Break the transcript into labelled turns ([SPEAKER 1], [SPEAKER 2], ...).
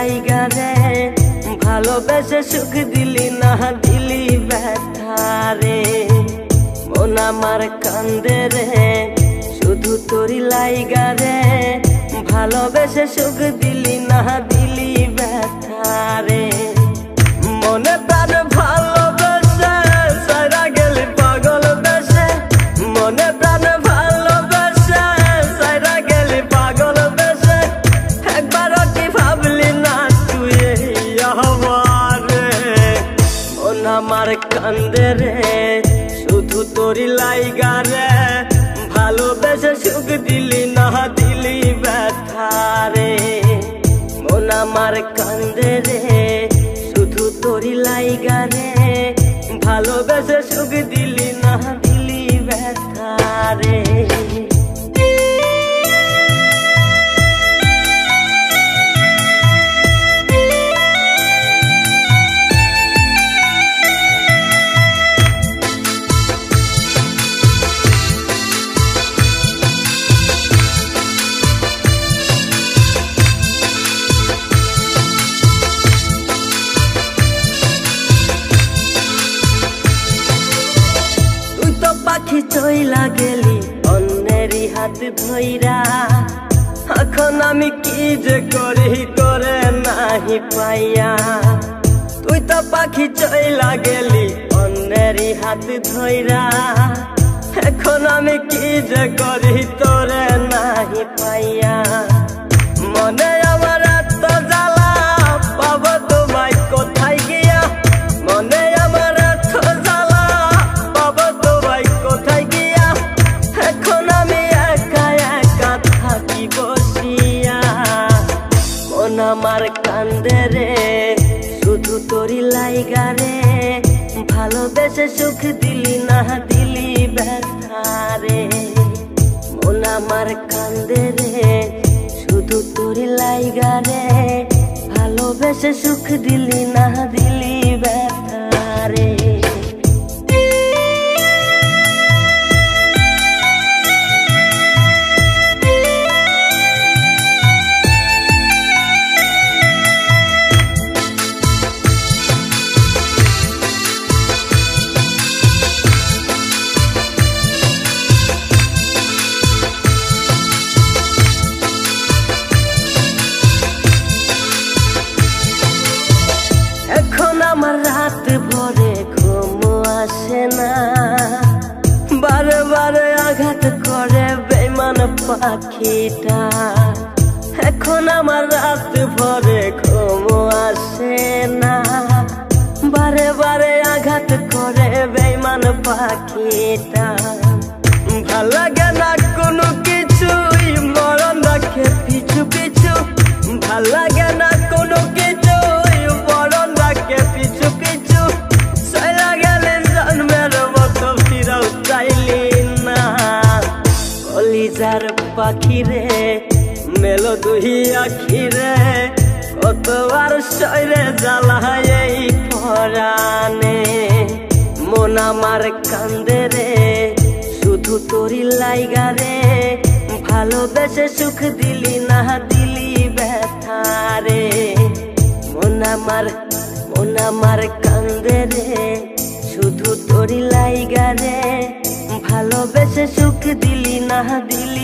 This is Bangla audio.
[SPEAKER 1] লাইগা রে, ভালোবেসে সুখ দিলি না দিলি ব্যথা রে। মন আমার কান্দে রে শুধু তোরি লাইগা রে, ভালোবেসে সুখ দিলি না দিলি ব্যথা রে। মনে প্রাণ ভালোবেসে সারা গেলি পাগল বেশে, মনে প্রাণ ভালোবেসে সারা গেলি পাগল বেশে। একবারও কি ভাবলি না তুই আমার রে? মন আমার কান্দে রে শুধু তোরি লাইগা রে, ভালোবেসে সুখ দিলি না দিলি ব্যথা রে। মন আমার কান্দে রে শুধু তোরি লাইগা রে, ভালোবেসে সুখ দিলি না দিলি ব্যথা রে। পাখি চইলা গেলি অন্যেরই হাত ধইরা, এখন আমি কি যে করি করে নাহি পাইয়া। তুই তো পাখি চইলা গেলি অন্যেরই হাত ধইরা, এখন আমি কি যে করি তোরে নাহি পাইয়া। মনে আমার এত জ্বালা পাবো তোমায় কোথায় গিয়া, মনে আমার এত জ্বালা পাবো তোমায় কোথায় গিয়া। এখন আমি একা একা থাকি বসিয়া, মন আমার কান্দে রে শুধু তোরি লাইগা রে, ভালোবেসে সুখ দিলি না দিলি ব্যথা রে। মন আমার কান্দে রে শুধু তোরি লাইগা রে, ভালোবেসে সুখ দিলি না দিলি ব্যথা রে। এখন আমার রাত ভরে ঘুম আসে না, বারে বারে আঘাত করে বেঈমান পাখিটা। এখন আমার রাত ভরে ঘুম আসে না, বারে বারে আঘাত করে বেঈমান পাখিটা। ভাল লাগে না কোনো কিছুই মরণ রাখে পিছু পিছু, ভাল লাগে না কোনো কিছুই মরণ রাখে পিছু পিছু। চলা গেলে জন্মের মতো ফিরাও চাইলি না, কলিজার পাখি রে মেলো দুই আখি রে, কতবার সইরে জ্বালায় এই পরাণে। মন আমার কান্দে রে শুধু তোরি লাইগা রে, ভালোবেসে সুখ দিলি না দিলি ব্যথা রে। মন আমার কান্দে রে শুধু তোরি লাইগা রে, ভালোবেসে সুখ দিলি না দিলি